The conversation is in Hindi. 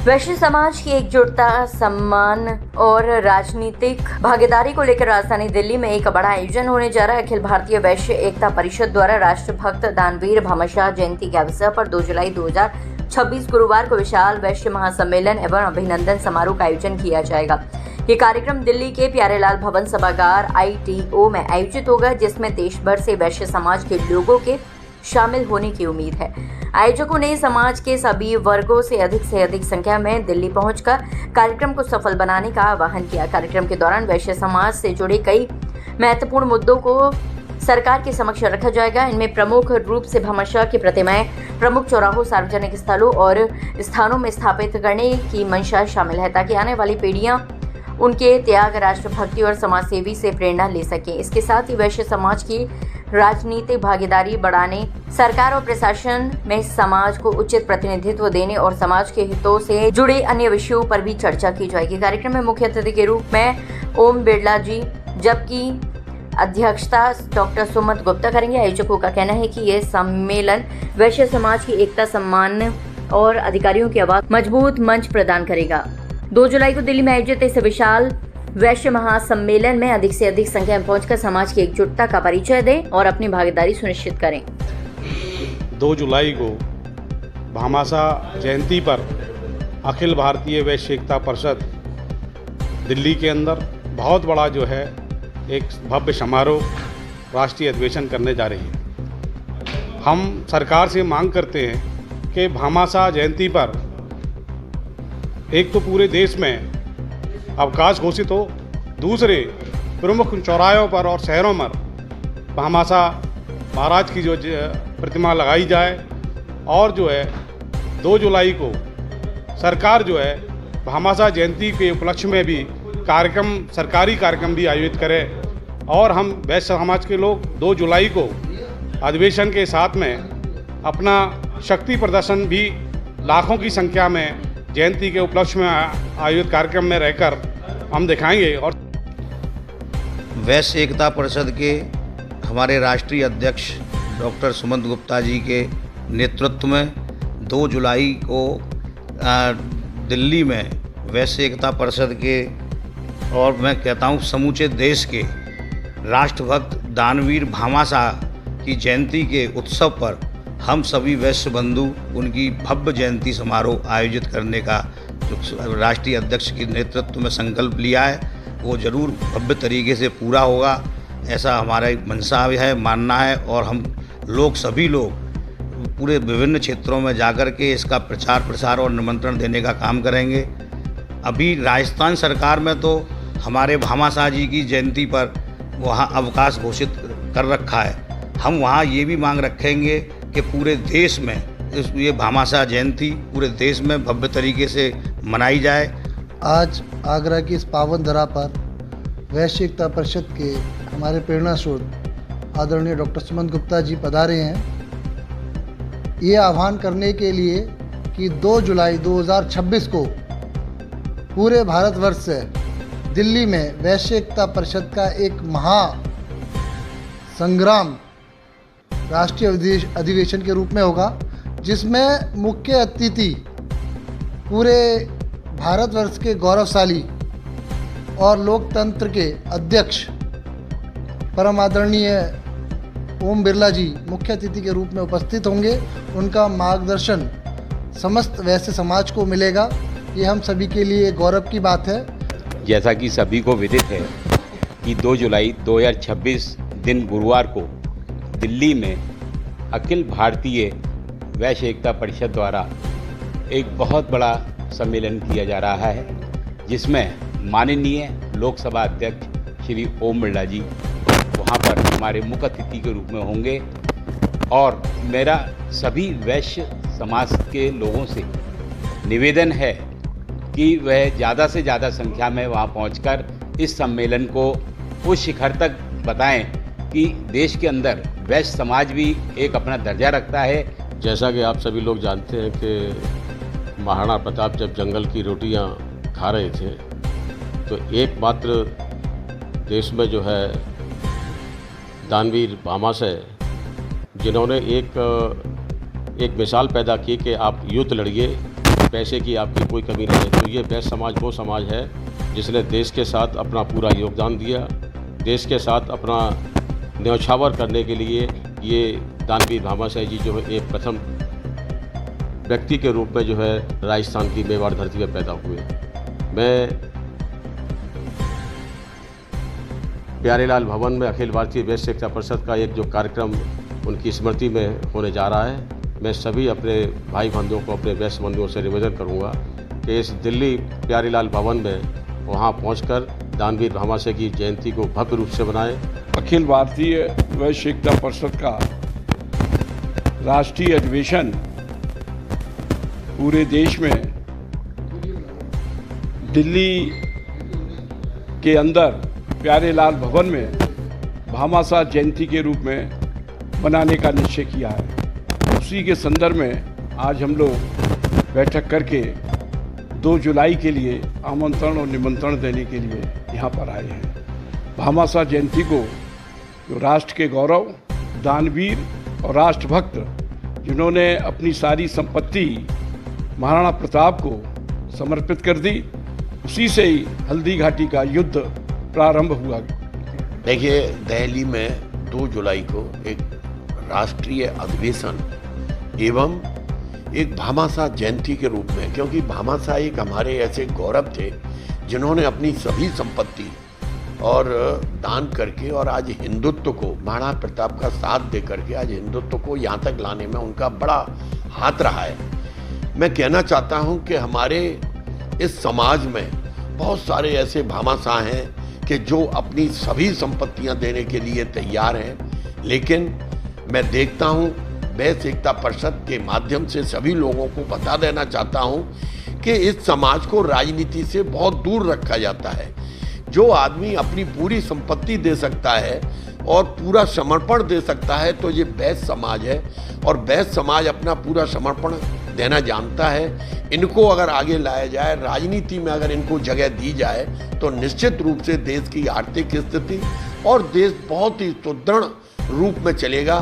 वैश्य समाज की एकजुटता, सम्मान और राजनीतिक भागीदारी को लेकर राजधानी दिल्ली में एक बड़ा आयोजन होने जा रहा है। अखिल भारतीय वैश्य एकता परिषद द्वारा राष्ट्रभक्त दानवीर भामाशाह जयंती के अवसर पर 2 जुलाई 2026 गुरुवार को विशाल वैश्य महासम्मेलन एवं अभिनंदन समारोह का आयोजन किया जाएगा। ये कार्यक्रम दिल्ली के प्यारेलाल भवन सभागार ITO में आयोजित होगा, जिसमें देश भर से वैश्य समाज के लोगों के शामिल होने की उम्मीद है। आयोजकों ने समाज के सभी वर्गों से अधिक संख्या में दिल्ली पहुंचकर कार्यक्रम को सफल बनाने का आह्वान किया। कार्यक्रम के दौरान वैश्य समाज से जुड़े कई महत्वपूर्ण मुद्दों को सरकार के समक्ष रखा जाएगा। इनमें प्रमुख रूप से भामाशाह की प्रतिमाएं प्रमुख चौराहों, सार्वजनिक स्थलों और स्थानों में स्थापित करने की मंशा शामिल है, ताकि आने वाली पीढ़ियां उनके त्याग, राष्ट्रभक्ति और समाजसेवी से प्रेरणा ले सकें। इसके साथ ही वैश्य समाज की राजनीतिक भागीदारी बढ़ाने, सरकार और प्रशासन में समाज को उचित प्रतिनिधित्व देने और समाज के हितों से जुड़े अन्य विषयों पर भी चर्चा की जाएगी। कार्यक्रम में मुख्य अतिथि के रूप में ओम बिरला जी, जबकि अध्यक्षता डॉक्टर सुमंत गुप्ता करेंगे। आयोजकों का कहना है कि यह सम्मेलन वैश्य समाज की एकता, सम्मान और अधिकारियों की आवाज मजबूत मंच प्रदान करेगा। 2 जुलाई को दिल्ली में आयोजित इस विशाल वैश्य महासम्मेलन में अधिक से अधिक संख्या में पहुंचकर समाज की एकजुटता का परिचय दें और अपनी भागीदारी सुनिश्चित करें। 2 जुलाई को भामाशाह जयंती पर अखिल भारतीय वैश्य एकता परिषद दिल्ली के अंदर बहुत बड़ा जो है एक भव्य समारोह, राष्ट्रीय अधिवेशन करने जा रही है। हम सरकार से मांग करते हैं कि भामाशाह जयंती पर एक तो पूरे देश में अवकाश घोषित हो, दूसरे प्रमुख चौराहों पर और शहरों में भामाशाह महाराज की जो प्रतिमा लगाई जाए और जो है 2 जुलाई को सरकार जो है भामाशाह जयंती के उपलक्ष्य में भी सरकारी कार्यक्रम भी आयोजित करे और हम वैश्य समाज के लोग 2 जुलाई को अधिवेशन के साथ में अपना शक्ति प्रदर्शन भी लाखों की संख्या में जयंती के उपलक्ष्य में आयोजित कार्यक्रम में रहकर हम दिखाएंगे। और वैश्य एकता परिषद के हमारे राष्ट्रीय अध्यक्ष डॉक्टर सुमंत गुप्ता जी के नेतृत्व में 2 जुलाई को दिल्ली में वैश्य एकता परिषद के और मैं कहता हूँ समूचे देश के राष्ट्रभक्त दानवीर भामाशाह की जयंती के उत्सव पर हम सभी वैश्य बंधु उनकी भव्य जयंती समारोह आयोजित करने का जो राष्ट्रीय अध्यक्ष के नेतृत्व में संकल्प लिया है, वो ज़रूर भव्य तरीके से पूरा होगा, ऐसा हमारा मंशा है, मानना है। और हम लोग सभी लोग पूरे विभिन्न क्षेत्रों में जाकर के इसका प्रचार प्रसार और निमंत्रण देने का काम करेंगे। अभी राजस्थान सरकार में तो हमारे भामाशाह जी की जयंती पर वहाँ अवकाश घोषित कर रखा है। हम वहाँ ये भी मांग रखेंगे कि पूरे देश में ये भामाशाह जयंती पूरे देश में भव्य तरीके से मनाई जाए। आज आगरा की इस पावन धरा पर वैश्य एकता परिषद के हमारे प्रेरणा स्रोत आदरणीय डॉक्टर सुमंत गुप्ता जी पधारे हैं ये आह्वान करने के लिए कि 2 जुलाई 2026 को पूरे भारतवर्ष से दिल्ली में वैश्य एकता परिषद का एक महा संग्राम राष्ट्रीय अधिवेशन के रूप में होगा, जिसमें मुख्य अतिथि पूरे भारतवर्ष के गौरवशाली और लोकतंत्र के अध्यक्ष परम आदरणीय ओम बिरला जी मुख्य अतिथि के रूप में उपस्थित होंगे। उनका मार्गदर्शन समस्त वैश्य समाज को मिलेगा। ये हम सभी के लिए गौरव की बात है। जैसा कि सभी को विदित है कि 2 जुलाई 2026 दिन गुरुवार को दिल्ली में अखिल भारतीय वैश्य एकता परिषद द्वारा एक बहुत बड़ा सम्मेलन किया जा रहा है, जिसमें माननीय लोकसभा अध्यक्ष श्री ओम बिरला जी वहाँ पर हमारे मुख्य अतिथि के रूप में होंगे। और मेरा सभी वैश्य समाज के लोगों से निवेदन है कि वह ज़्यादा से ज़्यादा संख्या में वहाँ पहुँचकर इस सम्मेलन को उस शिखर तक बताएं कि देश के अंदर वैश्य समाज भी एक अपना दर्जा रखता है। जैसा कि आप सभी लोग जानते हैं कि महाराणा प्रताप जब जंगल की रोटियां खा रहे थे तो एकमात्र देश में जो है दानवीर भामाशाह जिन्होंने एक मिसाल पैदा की कि आप युद्ध लड़िए पैसे की आपकी कोई कमी नहीं है। तो ये वैश्य समाज वो समाज है जिसने देश के साथ अपना पूरा योगदान दिया, देश के साथ अपना न्यौछावर करने के लिए ये दानवीर भामाशाह जी जो है एक प्रथम व्यक्ति के रूप में जो है राजस्थान की मेवाड़ धरती पर पैदा हुए। मैं प्यारेलाल भवन में अखिल भारतीय वैश्य एकता परिषद का एक जो कार्यक्रम उनकी स्मृति में होने जा रहा है, मैं सभी अपने भाई बंधुओं को, अपने वैश्य बंधुओं से निवेदन करूंगा कि इस दिल्ली प्यारेलाल भवन में वहां पहुंचकर दानवीर भामाशाह की जयंती को भव्य रूप से मनाएं। अखिल भारतीय वैश्य एकता परिषद का राष्ट्रीय अधिवेशन पूरे देश में दिल्ली के अंदर प्यारेलाल भवन में भामाशाह जयंती के रूप में मनाने का निश्चय किया है। उसी के संदर्भ में आज हम लोग बैठक करके 2 जुलाई के लिए आमंत्रण और निमंत्रण देने के लिए यहाँ पर आए हैं। भामाशाह जयंती को जो राष्ट्र के गौरव, दानवीर और राष्ट्रभक्त जिन्होंने अपनी सारी संपत्ति महाराणा प्रताप को समर्पित कर दी, उसी से ही हल्दी घाटी का युद्ध प्रारंभ हुआ। देखिए, दिल्ली में 2 जुलाई को एक राष्ट्रीय अधिवेशन एवं एक भामाशाह जयंती के रूप में, क्योंकि भामाशाह एक हमारे ऐसे गौरव थे जिन्होंने अपनी सभी संपत्ति और दान करके और आज हिंदुत्व को, महाराणा प्रताप का साथ दे करके आज हिंदुत्व को यहाँ तक लाने में उनका बड़ा हाथ रहा है। मैं कहना चाहता हूँ कि हमारे इस समाज में बहुत सारे ऐसे भामाशाह हैं कि जो अपनी सभी संपत्तियां देने के लिए तैयार हैं, लेकिन मैं देखता हूं वैश्य एकता परिषद के माध्यम से सभी लोगों को बता देना चाहता हूं कि इस समाज को राजनीति से बहुत दूर रखा जाता है। जो आदमी अपनी पूरी संपत्ति दे सकता है और पूरा समर्पण दे सकता है तो ये वैश्य समाज है, और वैश्य समाज अपना पूरा समर्पण देना जानता है। इनको अगर आगे लाया जाए, राजनीति में अगर इनको जगह दी जाए तो निश्चित रूप से देश की आर्थिक स्थिति और देश बहुत ही सुदृढ़ रूप में चलेगा।